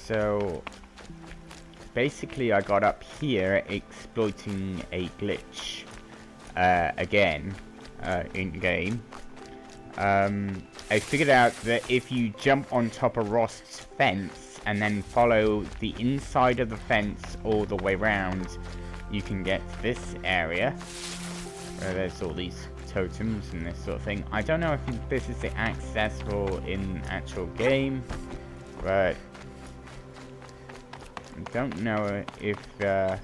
So basically I got up here exploiting a glitch again in game. I figured out that if you jump on top of Rost's fence and then follow the inside of the fence all the way around, you can get to this area where there's all these totems and this sort of thing. I don't know if this is accessible in actual game, but I don't know if yeah,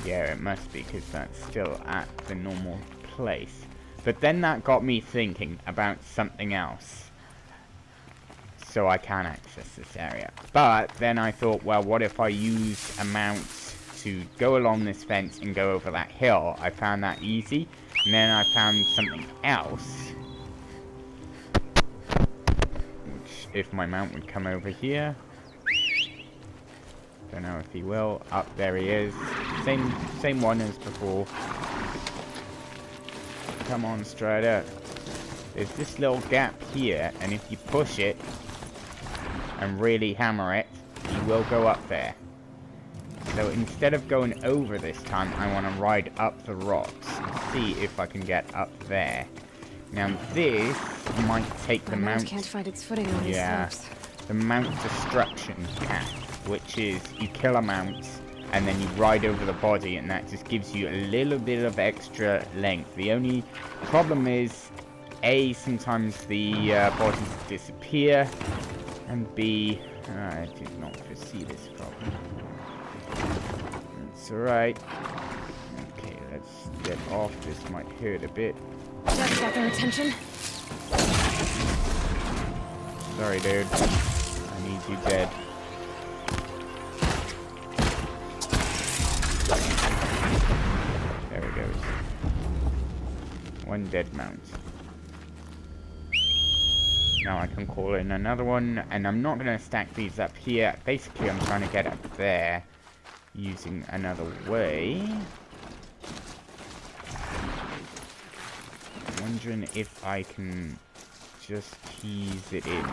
it must be, because that's still at the normal place. But then that got me thinking about something else. So I can access this area. But then I thought, well, what if I use a mount to go along this fence and go over that hill? I found that easy. And then I found something else. Which, if my mount would come over here. Don't know if he will. Up there he is. Same one as before. Come on, Strider. There's this little gap here, and if you push it and really hammer it, you will go up there. So instead of going over this time, I want to ride up the rocks and see if I can get up there. Now this might take the mount. Can't find its footing on these slopes. The mount destruction path, which is you kill a mount and then you ride over the body, and that just gives you a little bit of extra length. The only problem is, A, sometimes the bodies disappear, and B, I did not foresee this problem. It's alright. Okay, let's get off. This might hurt a bit. That's got their attention. Sorry, dude. I need you dead. There it goes. One dead mount. Now I can call in another one, and I'm not going to stack these up here. Basically, I'm trying to get up there using another way. I'm wondering if I can just tease it in.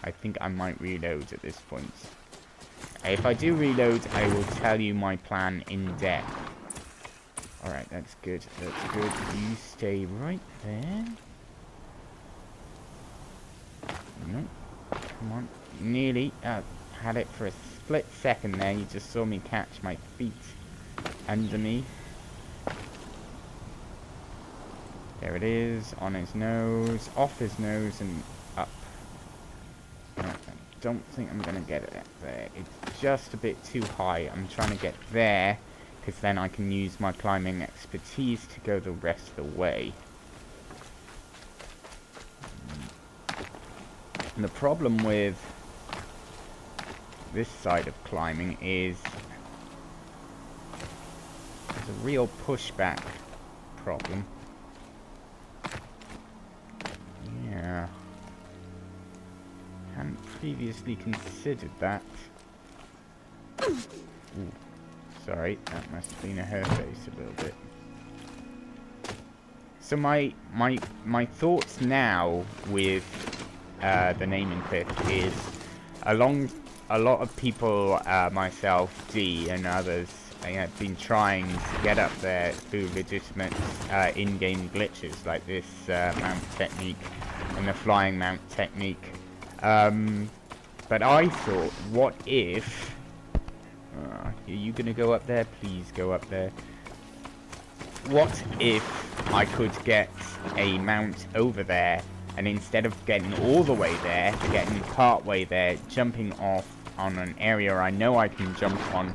I think I might reload at this point. If I do reload, I will tell you my plan in depth. Alright, that's good. That's good. You stay right there. Nope. Come on. Nearly. Had it for a split second there. You just saw me catch my feet under me. There it is. On his nose. Off his nose and up. I don't think I'm going to get it up there. It's just a bit too high. I'm trying to get there, because then I can use my climbing expertise to go the rest of the way. And the problem with this side of climbing is there's a real pushback problem. Yeah. Hadn't previously considered that. Ooh. Sorry, that must have been her face a little bit. So my thoughts now with the naming clip is, a lot of people, myself, D, and others, have been trying to get up there through legitimate in-game glitches like this mount technique and the flying mount technique. But I thought, what if... are you gonna go up there? Please go up there. What if I could get a mount over there, and instead of getting all the way there, getting part way there, jumping off on an area I know I can jump on,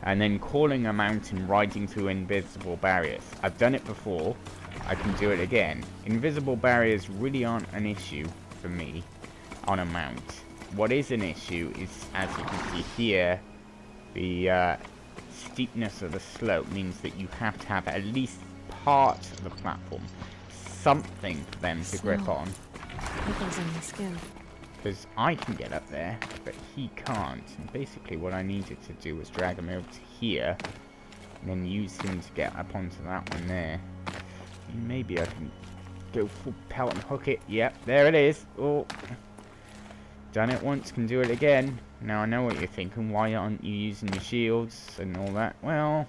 and then calling a mount and riding through invisible barriers. I've done it before. I can do it again. Invisible barriers really aren't an issue for me on a mount. What is an issue is, as you can see here, the steepness of the slope means that you have to have at least part of the platform, something for them to grip on. Because I can get up there, but he can't. And basically what I needed to do was drag him over to here, and then use him to get up onto that one there. And maybe I can go full pelt and hook it. Yep, there it is. Oh, done it once, can do it again. Now I know what you're thinking. Why aren't you using your shields and all that? Well,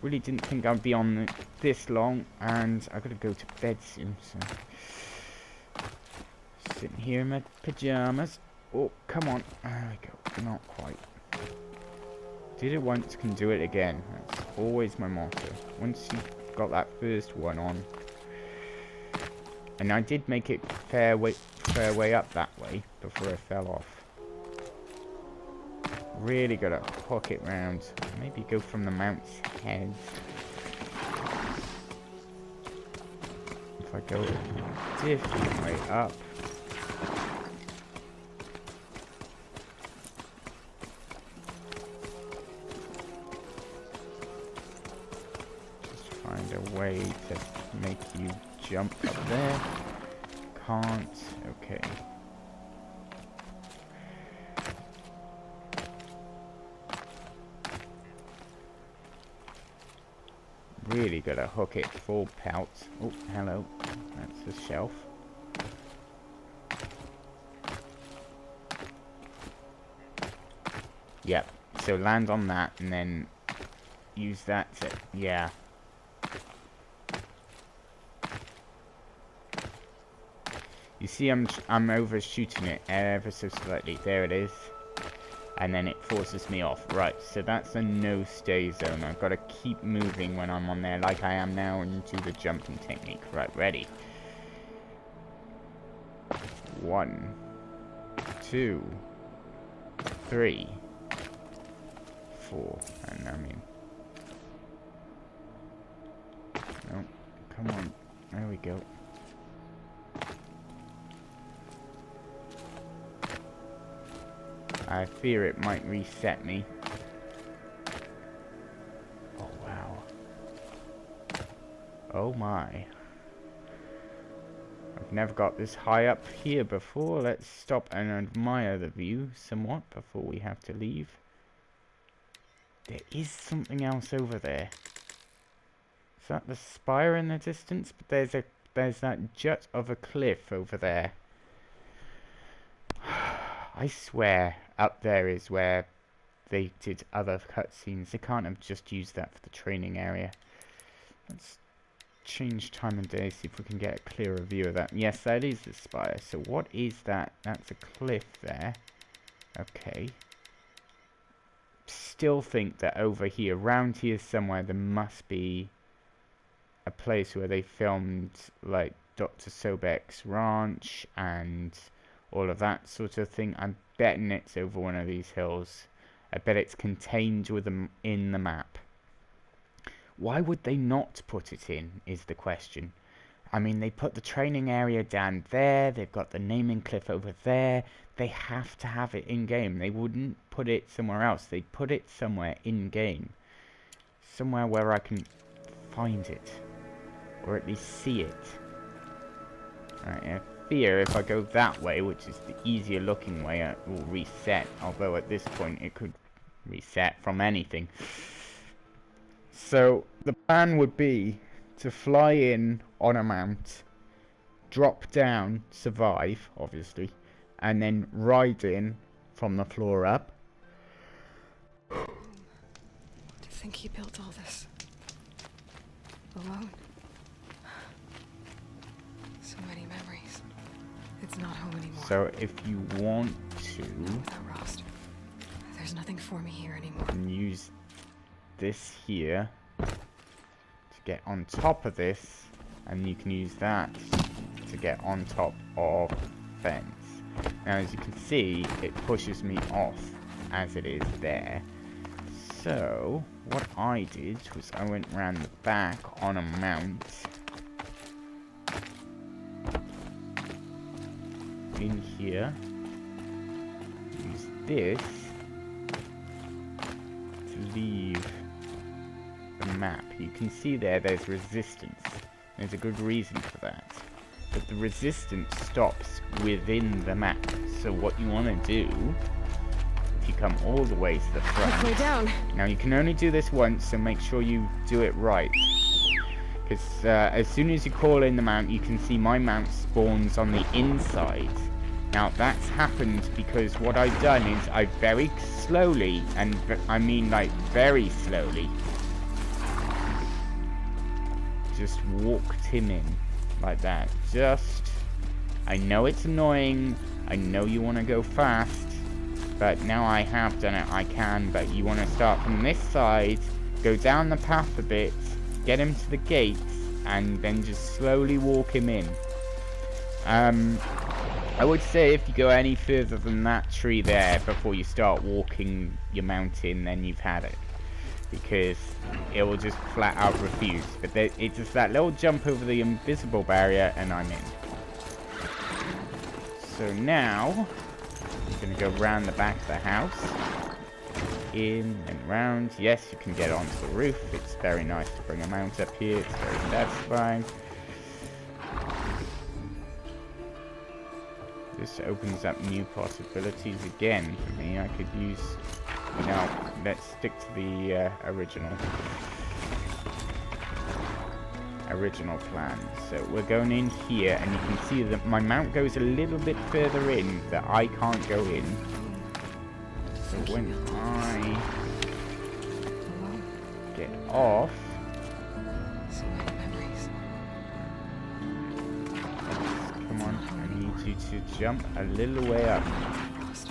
really didn't think I'd be on this long, and I gotta go to bed soon. So sitting here in my pajamas. Oh, come on. There we go. Not quite. Did it once, can do it again. That's always my motto. Once you got that first one on. And I did make it fair way up that way before I fell off. Really gotta hook it round. Maybe go from the mount's head. If I go a different way up. Find a way to make you jump up there. Can't. Okay. Really gotta hook it full pelt. Oh, hello. That's a shelf. Yep. So land on that and then use that to... Yeah. You see, I'm overshooting it ever so slightly. There it is. And then it forces me off. Right, so that's a no stay zone. I've got to keep moving when I'm on there like I am now into the jumping technique. Right, ready. 1, 2, 3, 4. And I mean... No, come on. There we go. I fear it might reset me. Oh, wow. Oh, my. I've never got this high up here before. Let's stop and admire the view somewhat before we have to leave. There is something else over there. Is that the spire in the distance? But there's that jut of a cliff over there. I swear up there is where they did other cutscenes. They can't have just used that for the training area. Let's change time and day, see if we can get a clearer view of that. Yes, that is the spire. So what is that? That's a cliff there. Okay. Still think that over here, around here somewhere, there must be a place where they filmed like Dr. Sobek's ranch and all of that sort of thing. I'm betting it's over one of these hills. I bet it's contained in the map. Why would they not put it in, is the question. I mean, they put the training area down there, they've got the naming cliff over there. They have to have it in-game. They wouldn't put it somewhere else. They'd put it somewhere in-game. Somewhere where I can find it. Or at least see it. Alright, I fear if I go that way, which is the easier looking way, it will reset. Although at this point it could reset from anything. So the plan would be to fly in on a mount, drop down, survive, obviously, and then ride in from the floor up. To think he built all this alone. So many memories. It's not home anymore. So if you want to, Not without Rost. There's nothing for me here anymore. you can use this here to get on top of this, and you can use that to get on top of the fence. Now, as you can see, it pushes me off as it is there. So what I did was I went round the back on a mount in here, use this to leave the map. You can see there's resistance. There's a good reason for that. But the resistance stops within the map. So what you want to do, if you come all the way to the front... Halfway down. Now you can only do this once, so make sure you do it right. Because as soon as you call in the mount, you can see my mount spawns on the inside. Now that's happened because what I've done is I very slowly, and I mean like very slowly, just walked him in like that. I know it's annoying, I know you want to go fast, but now I have done it, I can. But you want to start from this side, go down the path a bit, get him to the gates, and then just slowly walk him in. I would say if you go any further than that tree there before you start walking your mountain, then you've had it. Because it will just flat out refuse. But it's just that little jump over the invisible barrier and I'm in. So now, I'm going to go round the back of the house. In and round. Yes, you can get onto the roof. It's very nice to bring a mount up here. It's very satisfying. This opens up new possibilities again for me. I could use... No, let's stick to the original plan. So we're going in here, and you can see that my mount goes a little bit further in that I can't go in. So when I get off, So many memories. come on, I need you to jump a little way up. Lost.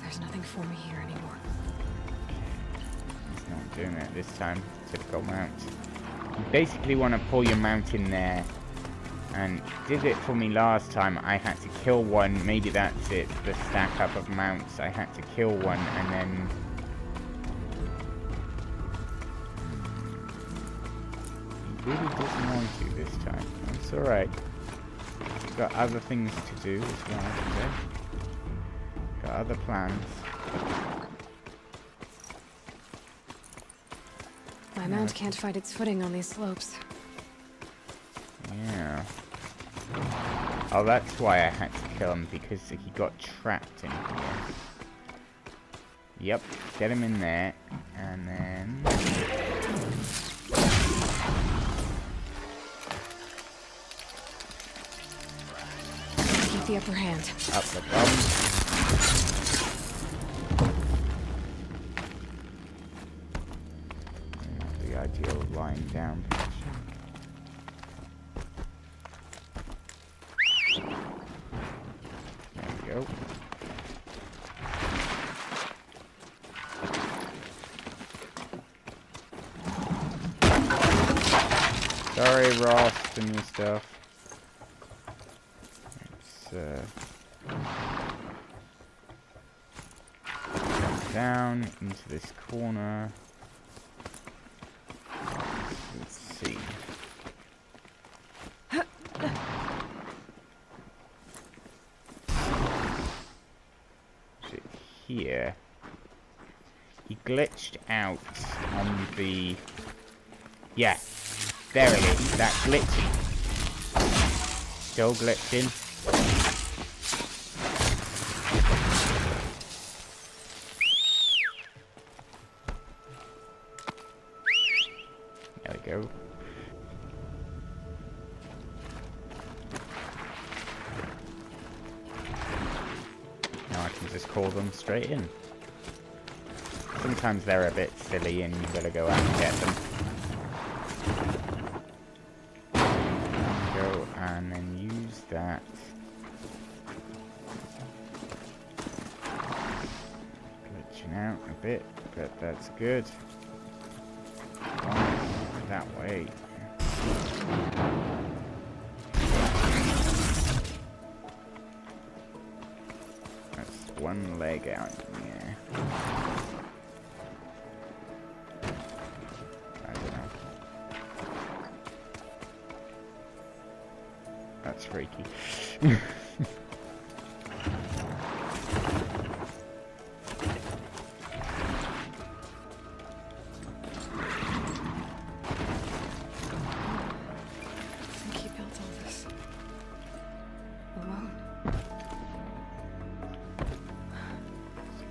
There's nothing for me here anymore. It's not doing it this time. Typical mount. You basically want to pull your mount in there, and did it for me last time. I had to kill one. Maybe that's it. The stack up of mounts. I had to kill one, and then he really doesn't want to this time. It's all right. We've got other things to do as well today. Got other plans. My mount can't find its footing on these slopes. Yeah. Oh, that's why I had to kill him, because he got trapped in here. Yep, get him in there, and then... Keep the upper hand. Up the bum. The ideal lying down position. There we go. Sorry, Ross, and your stuff. Let's down into this corner. Let's see. Here, he glitched out on the... Yeah, there it is. That glitching. Still glitching. There we go. Now I can just call them straight in. Sometimes they're a bit silly and you gotta go out and get them. Go and then use that. Glitching out a bit, but that's good. That way. That's one leg out in the air. I don't know. That's freaky.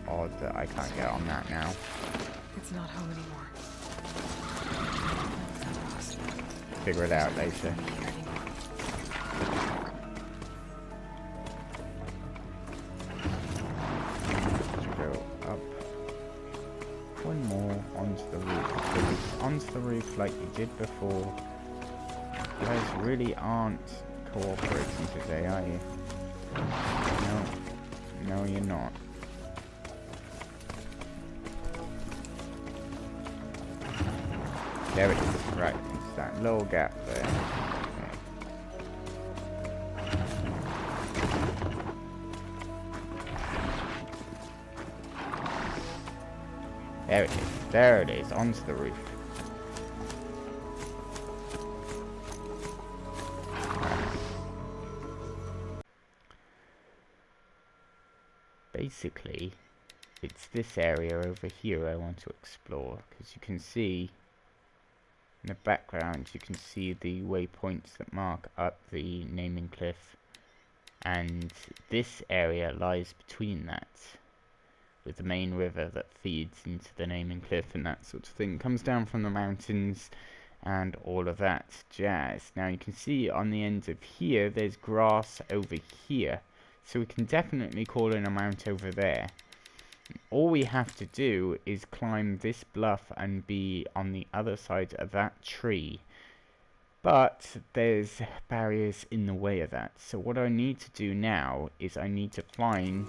Odd that I can't get on that now. It's not home anymore. Lost. figure it out later. Let's go up. One more onto the roof, please. Onto the roof like you did before. You guys really aren't cooperating today, are you? No. No, you're not. There it is. Right, it's that little gap there. There it is. There it is. Onto the roof. Basically, it's this area over here I want to explore, because you can see in the background, you can see the waypoints that mark up the naming cliff, and this area lies between that, with the main river that feeds into the naming cliff and that sort of thing. It comes down from the mountains and all of that jazz. Now you can see on the end of here, there's grass over here. So we can definitely call in a mount over there. All we have to do is climb this bluff and be on the other side of that tree. But there's barriers in the way of that. So what I need to do now is I need to find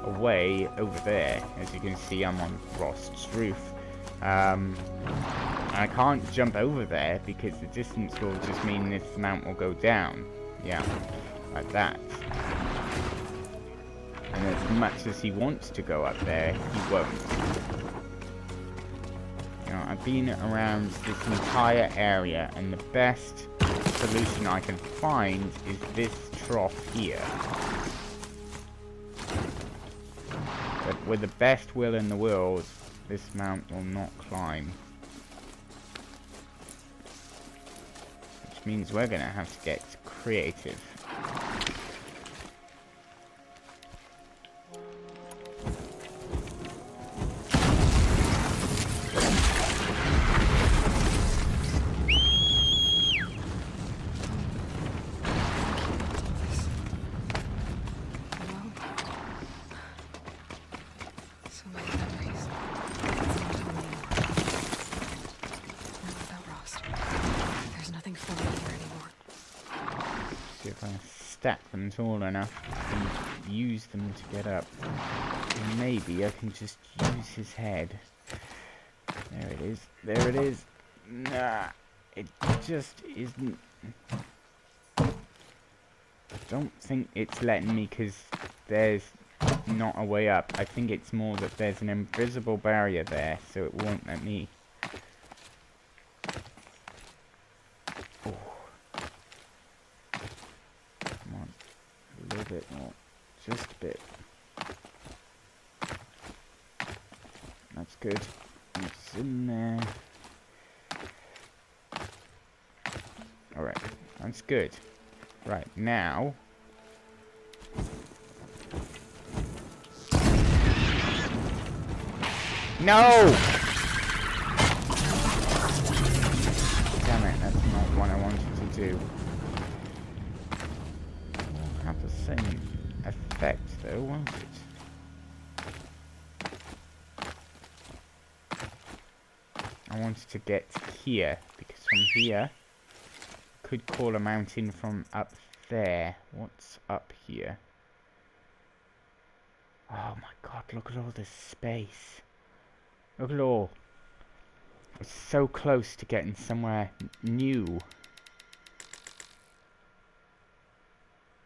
a way over there. As you can see, I'm on Rost's roof. I can't jump over there because the distance will just mean this mount will go down. Yeah, like that. And as much as he wants to go up there, he won't. You know, I've been around this entire area, and the best solution I can find is this trough here. But with the best will in the world, this mount will not climb. Which means we're gonna have to get creative. Stack them tall enough and use them to get up. And maybe I can just use his head. There it is. There it is. Nah, it just isn't. I don't think it's letting me because there's not a way up. I think it's more that there's an invisible barrier there, so it won't let me. A little bit more, just a bit. That's good. It's in there. Alright, that's good. Right, now. No! Damn it, that's not what I wanted to do. Have the same effect though, won't it? I wanted to get here, because from here I could call a mountain from up there. What's up here? Oh my god, look at all this space. Look at all. It's so close to getting somewhere new.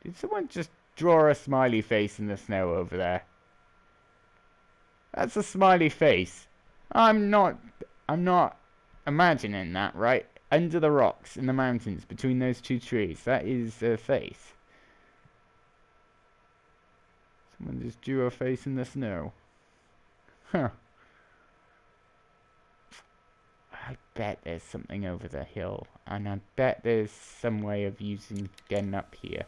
Did someone just draw a smiley face in the snow over there? That's a smiley face. I'm not imagining that, right? Under the rocks in the mountains between those two trees. That is a face. Someone just drew a face in the snow. Huh. I bet there's something over the hill. And I bet there's some way of getting up here.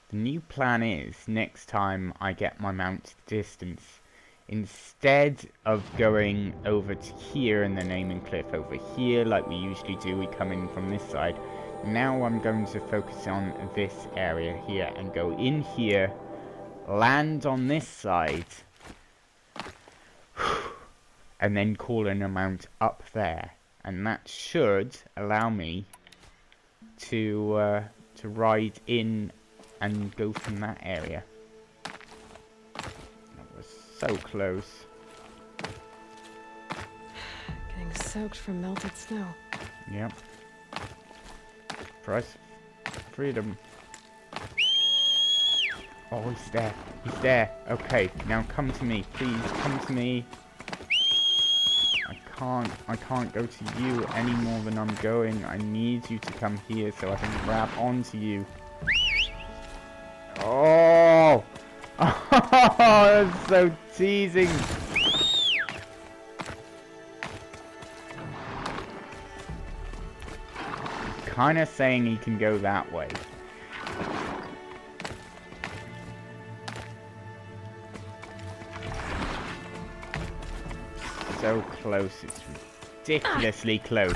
The new plan is, next time I get my mount distance, instead of going over to here and then naming cliff over here like we usually do, we come in from this side. Now I'm going to focus on this area here and go in here, land on this side, and then call an amount up there. And that should allow me to ride in and go from that area. That was so close. Getting soaked from melted snow. Yep. Price. Freedom. Oh, he's there. He's there. Okay, now come to me. Please, come to me. I can't go to you any more than I'm going. I need you to come here so I can grab onto you. Oh! Oh, that's so teasing. Kinda saying he can go that way. So close, it's ridiculously close.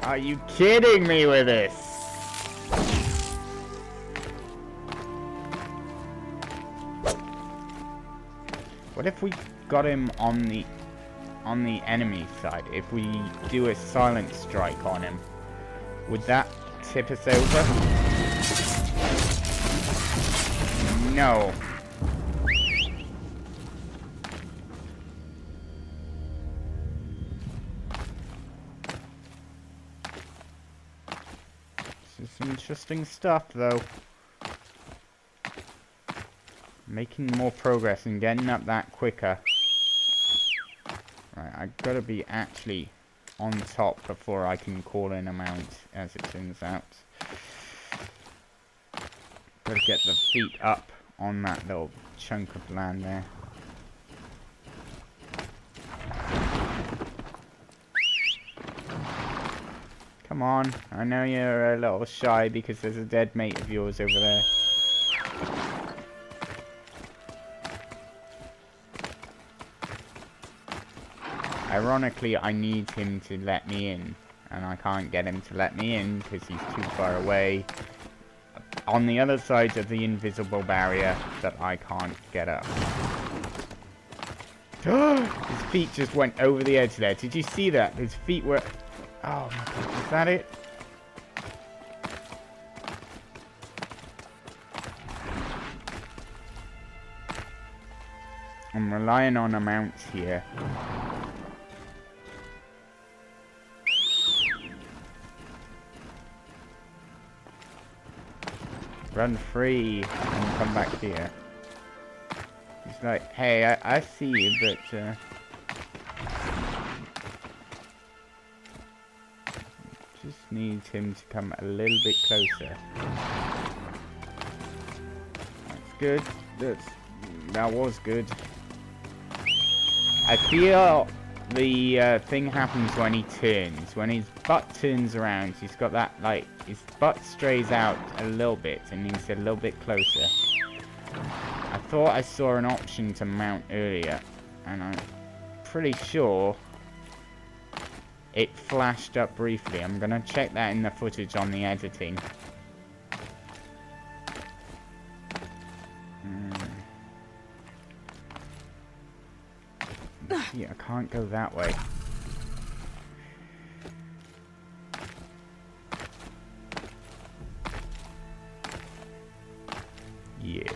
Are you kidding me with this? What if we got him on the enemy side? If we do a silent strike on him, would that tip us over? No. This is some interesting stuff, though. Making more progress and getting up that quicker. Right, I've got to be actually on top before I can call in a mount, as it turns out. Got to get the feet up on that little chunk of land there. Come on, I know you're a little shy because there's a dead mate of yours over there. Ironically, I need him to let me in, and I can't get him to let me in because he's too far away on the other side of the invisible barrier that I can't get up. His feet just went over the edge there. Did you see that? His feet were... Oh my god, is that it? I'm relying on a mount here. Run free and come back here. He's like, hey, I see you, but just need him to come a little bit closer. That's good. That was good. I feel the thing happens when he turns. When his butt turns around, he's got that, like, his butt strays out a little bit and he's a little bit closer. I thought I saw an option to mount earlier, and I'm pretty sure it flashed up briefly. I'm gonna check that in the footage on the editing. Yeah, I can't go that way. Yes.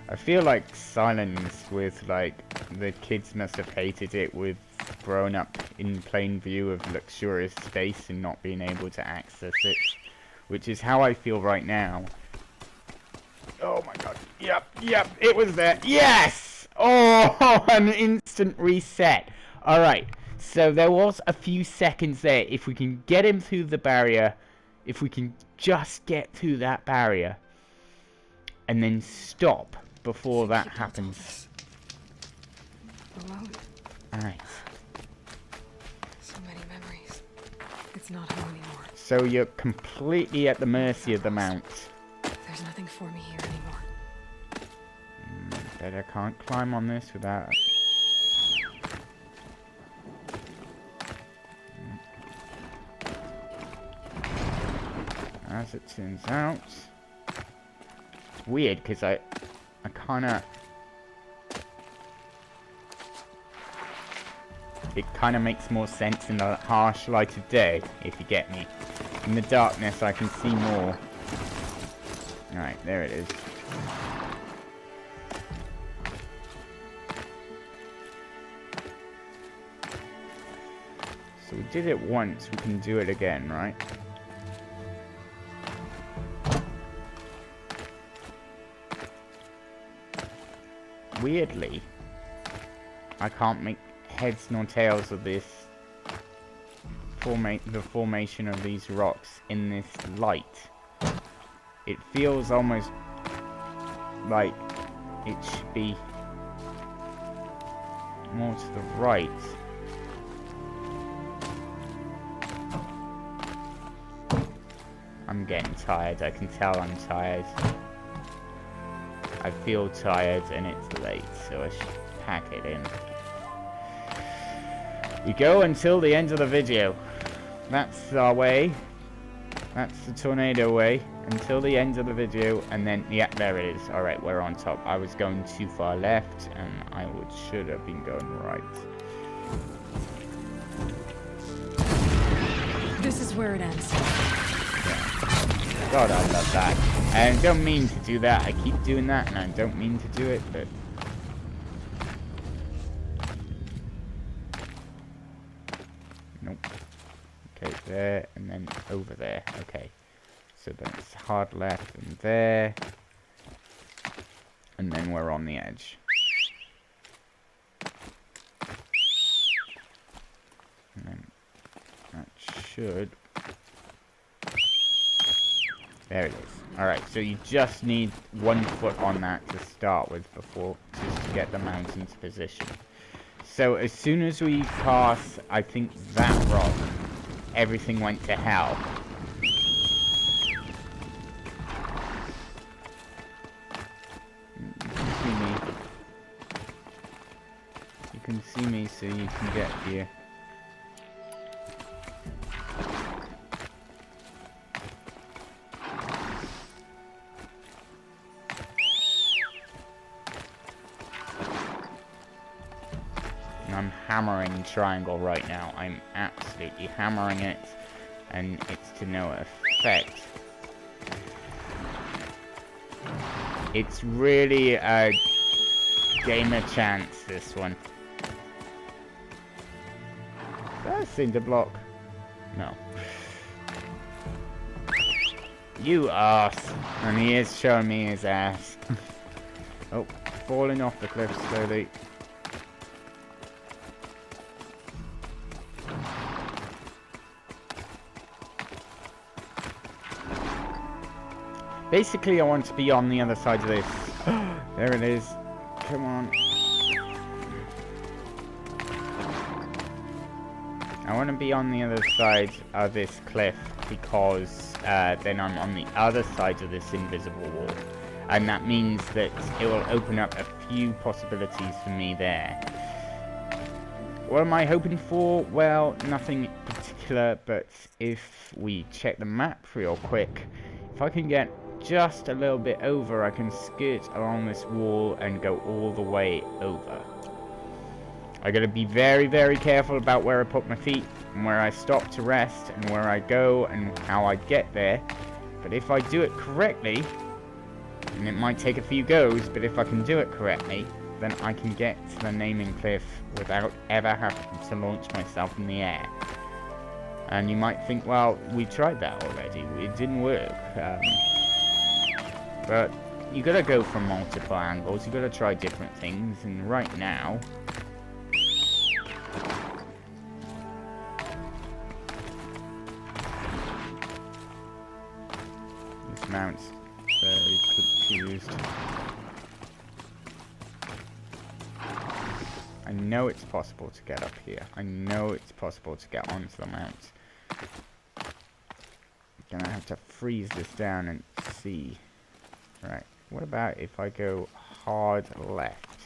I feel like Silence with, like, the kids must have hated it with growing up in plain view of luxurious space and not being able to access it. Which is how I feel right now. Oh my god. Yep, it was there. Yes! Oh, an instant reset. Alright, so there was a few seconds there. If we can get him through the barrier, If we can just get through that barrier and then stop before that happens. Alone. Alright. So many memories. It's not home anymore. So you're completely at the mercy of the mount. There's nothing for me here anymore. Bet I can't climb on this without... As it turns out... It's weird, because I kinda... It kinda makes more sense in the harsh light of day, if you get me. In the darkness, I can see more. Alright, there it is. So we did it once, we can do it again, right? Weirdly, I can't make heads nor tails of this the formation of these rocks in this light. It feels almost like it should be more to the right. I'm getting tired, I can tell I'm tired. I feel tired and it's late, so I should pack it in. We go until the end of the video. That's our way. That's the tornado way. Until the end of the video, and then, yeah, there it is. Alright, we're on top. I was going too far left, and I should have been going right. This is where it ends. Yeah. God, I love that. And I don't mean to do that. I keep doing that, and I don't mean to do it, but... Nope. Okay, there, and then over there. Okay. So then it's hard left and there. And then we're on the edge. And then that should... There it is. Alright, so you just need 1 foot on that to start with before, just to get the mountain's position. So as soon as we pass, I think, that rock, everything went to hell. You can see me, so you can get here. I'm hammering triangle right now. I'm absolutely hammering it, and it's to no effect. It's really a game of chance, this one. That's cinder block. No. You ass. And he is showing me his ass. Oh, falling off the cliff slowly. Basically, I want to be on the other side of this. There it is. Come on. I want to be on the other side of this cliff because then I'm on the other side of this invisible wall. And that means that it will open up a few possibilities for me there. What am I hoping for? Well, nothing particular, but if we check the map real quick, if I can get just a little bit over, I can skirt along this wall and go all the way over. I gotta be very, very careful about where I put my feet and where I stop to rest and where I go and how I get there. But if I do it correctly, and it might take a few goes, but if I can do it correctly, then I can get to the naming cliff without ever having to launch myself in the air. And you might think, well, we tried that already. It didn't work. But you gotta go from multiple angles. You gotta try different things. And right now, mounts. Very confused. I know it's possible to get up here. I know it's possible to get onto the mounts. I'm gonna have to freeze this down and see. Right, what about if I go hard left?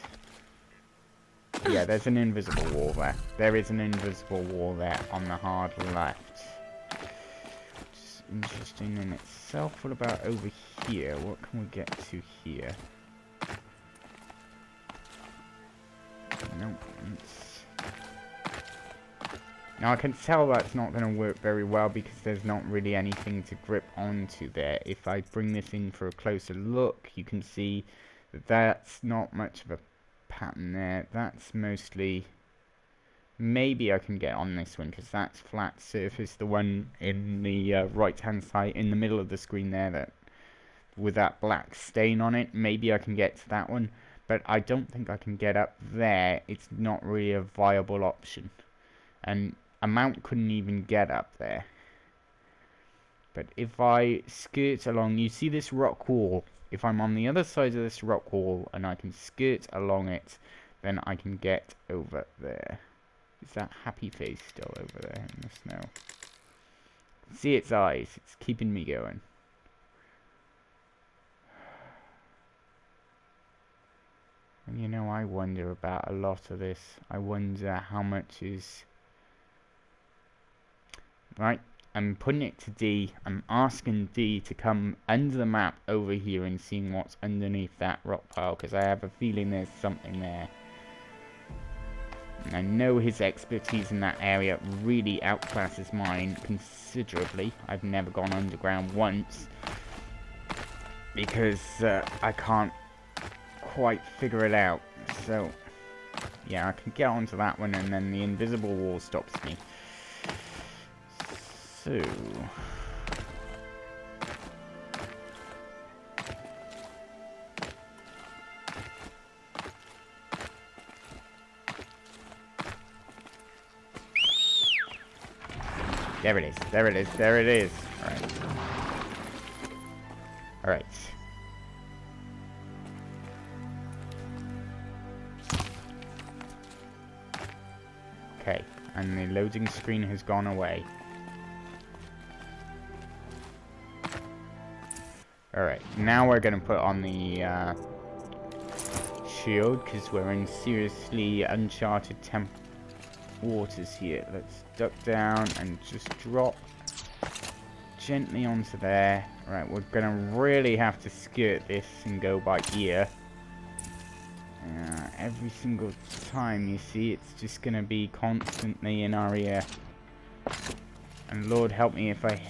Yeah, there's an invisible wall there. There is an invisible wall there on the hard left. Which is interesting in itself. What about over here? What can we get to here? Nope. Now I can tell that's not going to work very well because there's not really anything to grip onto there. If I bring this in for a closer look, you can see that that's not much of a pattern there. That's mostly... Maybe I can get on this one because that's flat surface. The one in the right hand side in the middle of the screen there, that with that black stain on it. Maybe I can get to that one. But I don't think I can get up there. It's not really a viable option. And a mount couldn't even get up there. But if I skirt along, you see this rock wall. If I'm on the other side of this rock wall and I can skirt along it, then I can get over there. Is that happy face still over there in the snow? See its eyes. It's keeping me going. And you know, I wonder about a lot of this. I wonder how much is... Right, I'm putting it to D. I'm asking D to come under the map over here and seeing what's underneath that rock pile, because I have a feeling there's something there. And I know his expertise in that area really outclasses mine considerably. I've never gone underground once, because I can't quite figure it out. So yeah, I can get onto that one, and then the invisible wall stops me. So there it is, there it is, there it is. Alright. Alright. Okay, and the loading screen has gone away. Alright, now we're going to put on the shield, because we're in seriously uncharted waters here. Let's duck down and just drop gently onto there. Right, we're going to really have to skirt this and go by ear. Every single time, you see, it's just going to be constantly in our ear. And Lord help me if I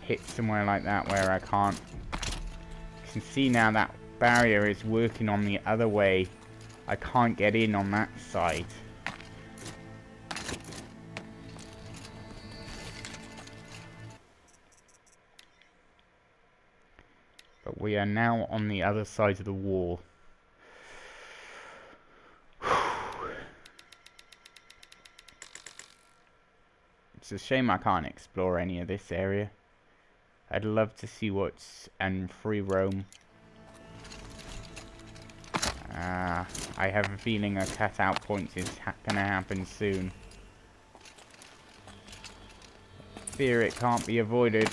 hit somewhere like that where I can't. You can see now that barrier is working on the other way. I can't get in on that side. But we are now on the other side of the wall. It's a shame I can't explore any of this area. I'd love to see what's and free roam. I have a feeling a cutout point is gonna happen soon. Fear it can't be avoided.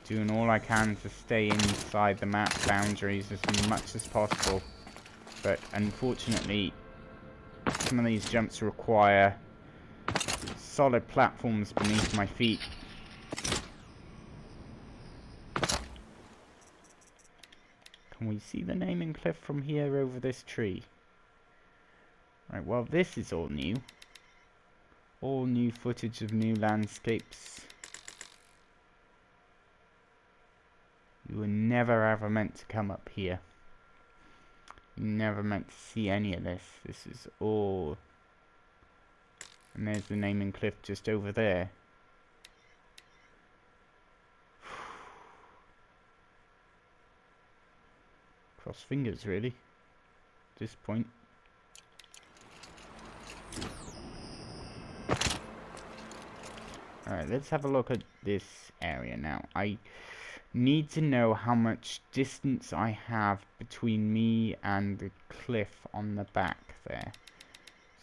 Doing all I can to stay inside the map boundaries as much as possible. But unfortunately, some of these jumps require solid platforms beneath my feet. Can we see the naming cliff from here over this tree? Right, well, this is all new. All new footage of new landscapes. You were never ever meant to come up here. You never meant to see any of this. This is all... And there's the naming cliff just over there. Cross fingers, really, at this point. Alright, let's have a look at this area now. I need to know how much distance I have between me and the cliff on the back there.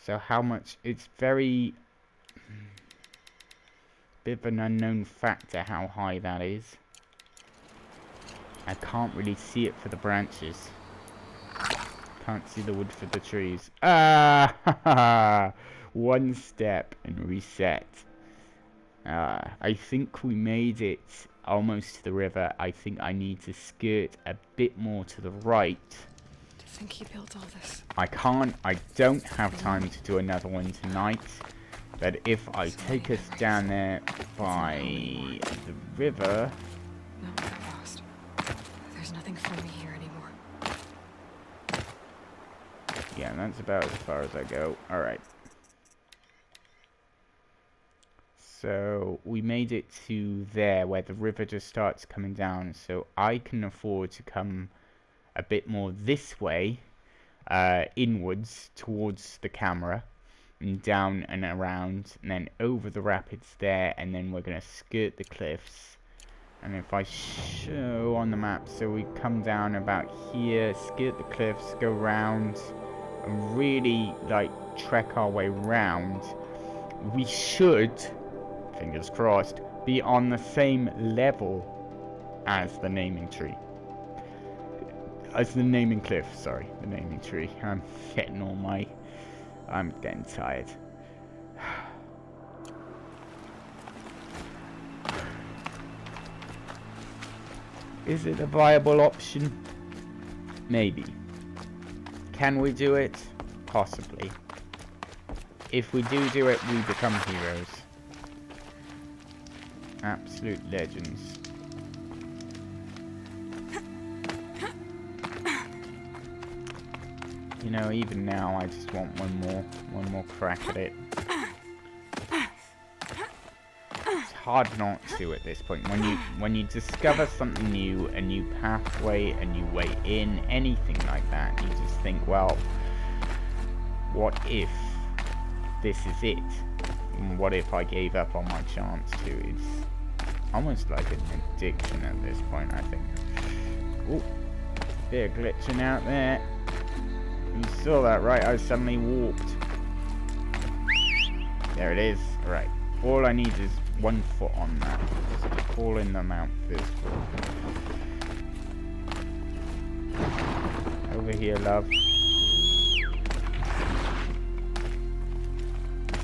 So how much, it's very bit of an unknown factor how high that is. I can't really see it for the branches. Can't see the wood for the trees. Ah, one step and reset. I think we made it almost to the river. I think I need to skirt a bit more to the right. Do you think he built all this? I don't have time to do another one tonight. But if I take us down there by the river... No, I'm lost. There's nothing for me here anymore. Yeah, that's about as far as I go. Alright. So, we made it to there where the river just starts coming down. So, I can afford to come a bit more this way, inwards towards the camera. And down and around, and then over the rapids there, and then we're going to skirt the cliffs. And if I show on the map, so we come down about here, skirt the cliffs, go round, and really, like, trek our way round. We should, fingers crossed, be on the same level as the naming tree. As the naming cliff, sorry, the naming tree. I'm getting all my... I'm getting tired. Is it a viable option? Maybe. Can we do it? Possibly. If we do it, we become heroes. Absolute legends. You know, even now, I just want one more crack at it. It's hard not to at this point. When you discover something new, a new pathway, a new way in, anything like that, you just think, well, what if this is it? And what if I gave up on my chance to? It's almost like an addiction at this point, I think. Ooh, bit of glitching out there. You saw that, right? I suddenly warped. There it is. Right. All I need is 1 foot on that. Just to fall in the mount first. Over here, love.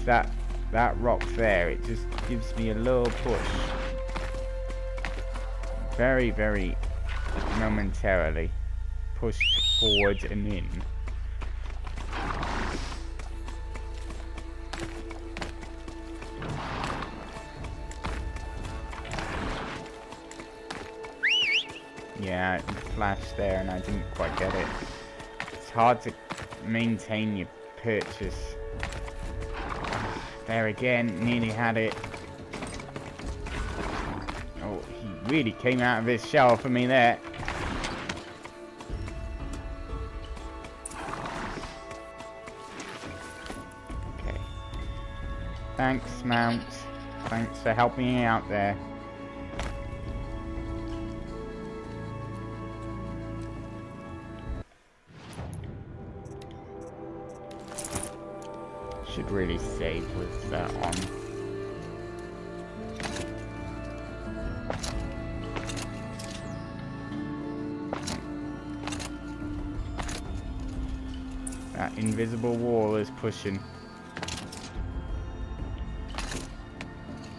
That rock there, it just gives me a little push. Very, very momentarily. Pushed forward and in. Yeah, it flashed there and I didn't quite get it. It's hard to maintain your purchase. There again, nearly had it. Oh, he really came out of his shell for me there. Okay. Thanks, Mount. Thanks for helping me out there. Should really save with that on. That invisible wall is pushing.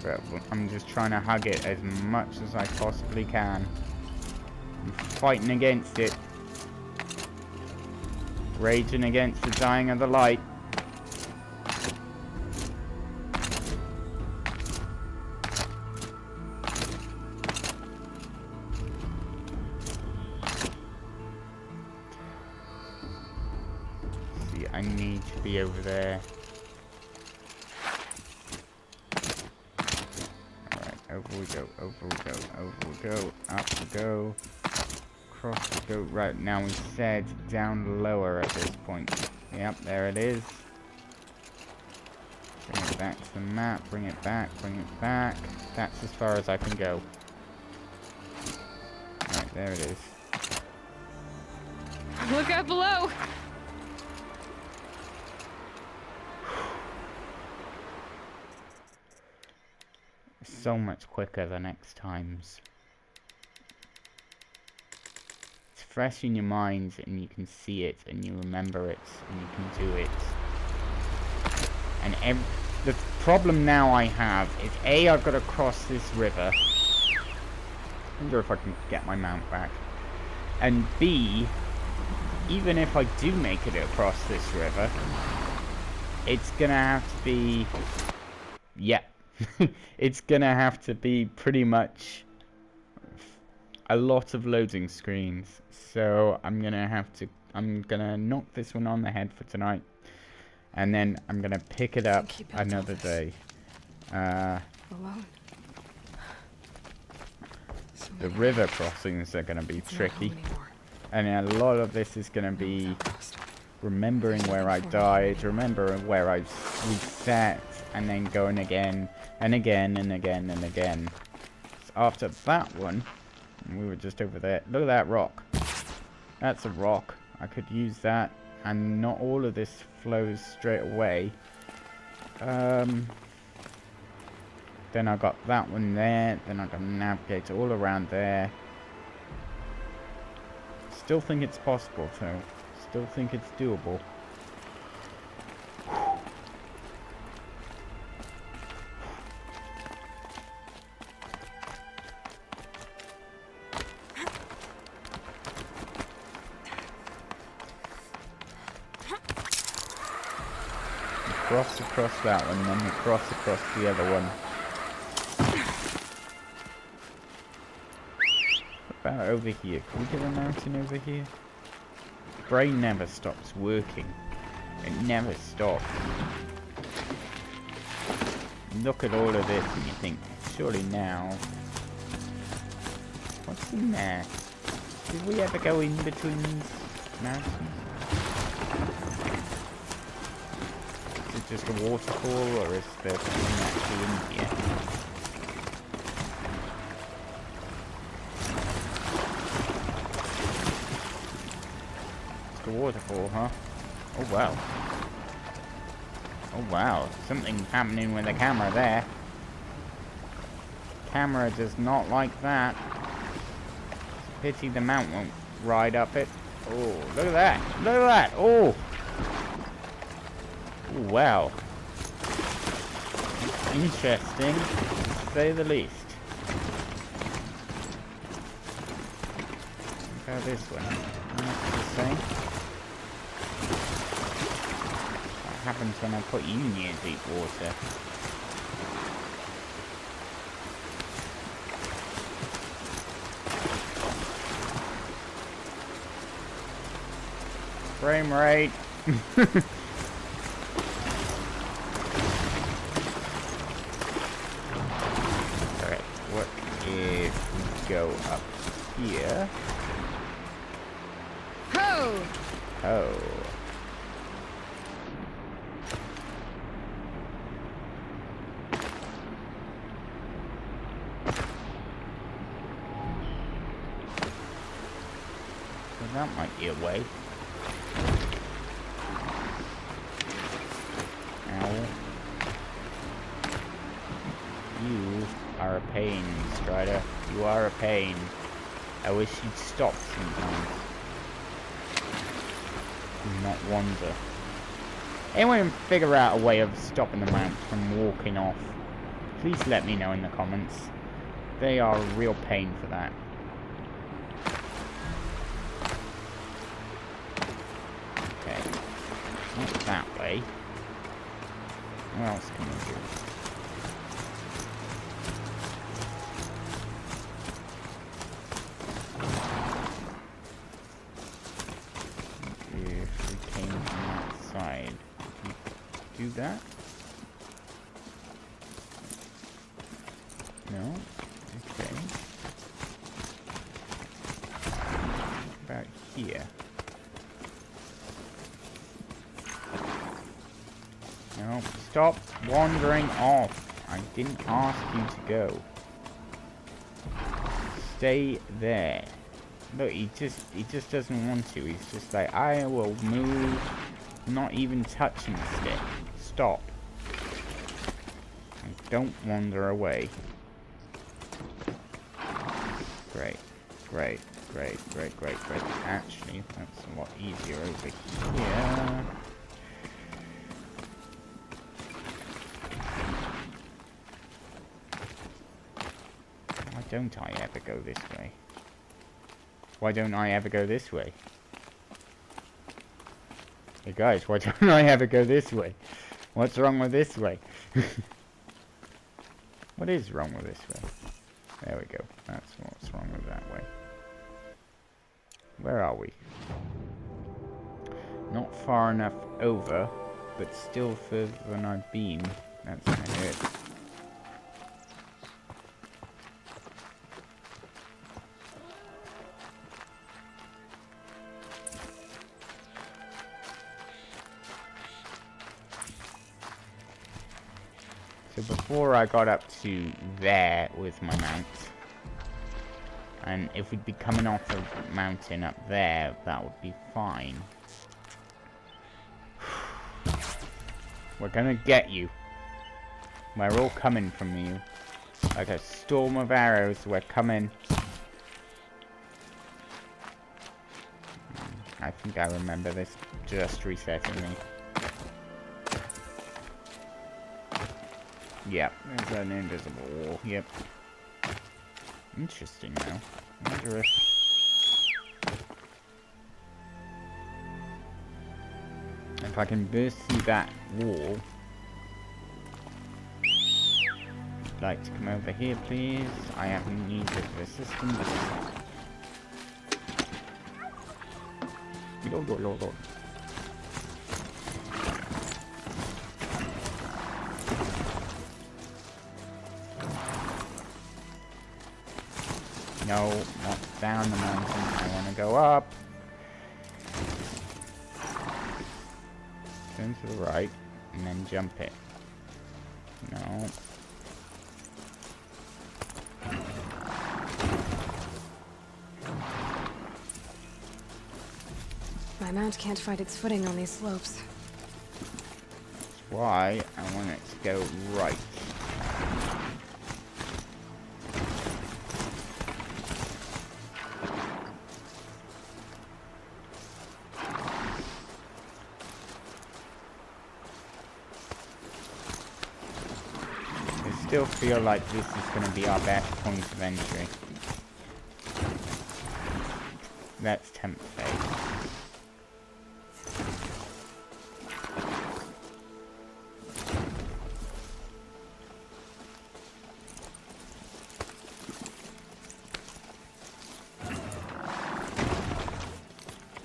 But I'm just trying to hug it as much as I possibly can. I'm fighting against it. Raging against the dying of the light. I need to be over there. Alright, over we go, over we go, over we go, up we go, across we go. Right, now we said down lower at this point. Yep, there it is. Bring it back to the map, bring it back, bring it back. That's as far as I can go. Right, there it is. Look out below! So much quicker the next times. It's fresh in your mind and you can see it and you remember it and you can do it. And the problem now I have is A, I've got to cross this river. I wonder if I can get my mount back. And B, even if I do make it across this river, it's gonna have to be... Yeah. It's gonna have to be pretty much a lot of loading screens. So I'm gonna knock this one on the head for tonight. And then I'm gonna pick it up another day. Alone. The river crossings are gonna be tricky. And a lot of this is gonna be remembering where I died, remembering where I reset, and then going again, and again, and again, and again. So after that one, we were just over there. Look at that rock. That's a rock. I could use that, and not all of this flows straight away. Then I got that one there, then I can navigate all around there. Still think it's possible, though. Still think it's doable. Cross across that one, then we cross across the other one. What about over here? Can we get a mountain over here? Brain never stops working. It never stops. Look at all of this and you think, surely now... What's in there? Did we ever go in between these mountains? Is it just a waterfall or is there something actually in here? Just a waterfall, huh? Oh wow. Oh wow, something's happening with the camera there. Camera does not like that. It's a pity the mount won't ride up it. Oh, look at that! Look at that! Oh! Oh wow. Interesting, to say the least. Look how this one. That's the same. What happens when I put you near deep water? Frame rate. Alright, what if we go up here? Ho! Oh. Well, that might be a way. You are a pain, Strider. You are a pain. I wish you'd stop sometimes. And not wander. Anyone figure out a way of stopping the mount from walking off? Please let me know in the comments. They are a real pain for that. Okay. Not that way. What else can we do? If we came from that side, can we do that? No? Okay. What about here? No, stop wandering off. I didn't ask you to go. Stay there. Look, he just doesn't want to. He's just like, I will move. Not even touching the stick. Stop. And don't wander away. Great. Great. Great. Great. Great. Great. Actually, that's a lot easier over here. Why don't I ever go this way? Why don't I ever go this way? Hey guys, why don't I ever go this way? What's wrong with this way? What is wrong with this way? There we go. That's what's wrong with that way. Where are we? Not far enough over, but still further than I've been. That's kind of it. So before I got up to there with my mount, and if we'd be coming off the mountain up there, that would be fine. We're gonna get you. We're all coming from you. Like a storm of arrows, we're coming. I think I remember this just resetting me. Yep, there's an invisible wall. Yep. Interesting now. I wonder if I can burst through that wall. I'd like to come over here, please. I have need of assistance. Lord. No, not down the mountain. I want to go up. Turn to the right, and then jump it. No. My mount can't find its footing on these slopes. That's why I want it to go right. I still feel like this is going to be our best point of entry. Let's tempt fate.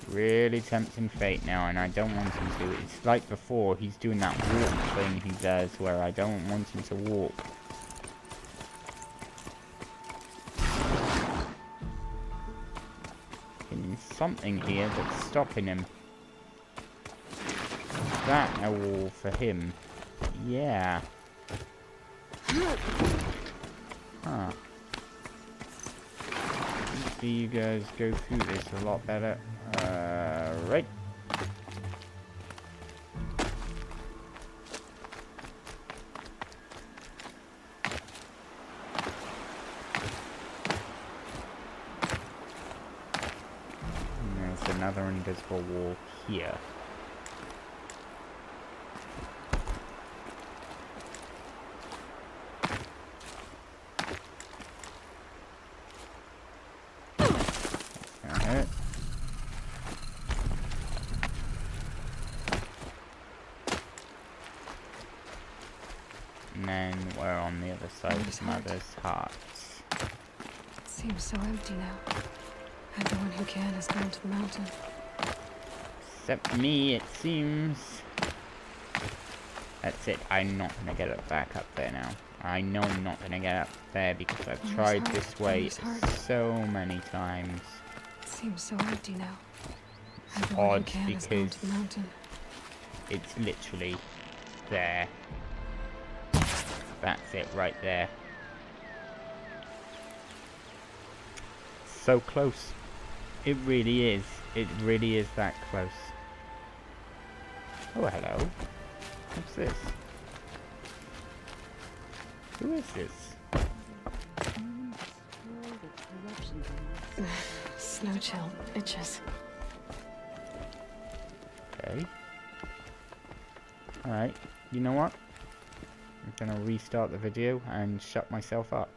Really tempting fate now, and I don't want him to. It's like before, he's doing that walk thing he does where I don't want him to walk. There's something here that's stopping him. Is that a wall for him? Yeah. Huh. See you guys go through this a lot better. Right. And there's another invisible wall here. And then we're on the other side of Mother's Hearts. It seems so empty now. Everyone who can has gone to the mountain. Except me, it seems. That's it. I'm not going to get it back up there now. I know I'm not going to get up there because I've tried this way so many times. It seems so empty now. It's Everyone who odd can has gone because to the mountain. it's literally there. That's it right there. So close. It really is. It really is that close. Oh, hello. What's this? Who is this? Snow chill. Itches. Okay. Alright. You know what? I'm gonna restart the video and shut myself up.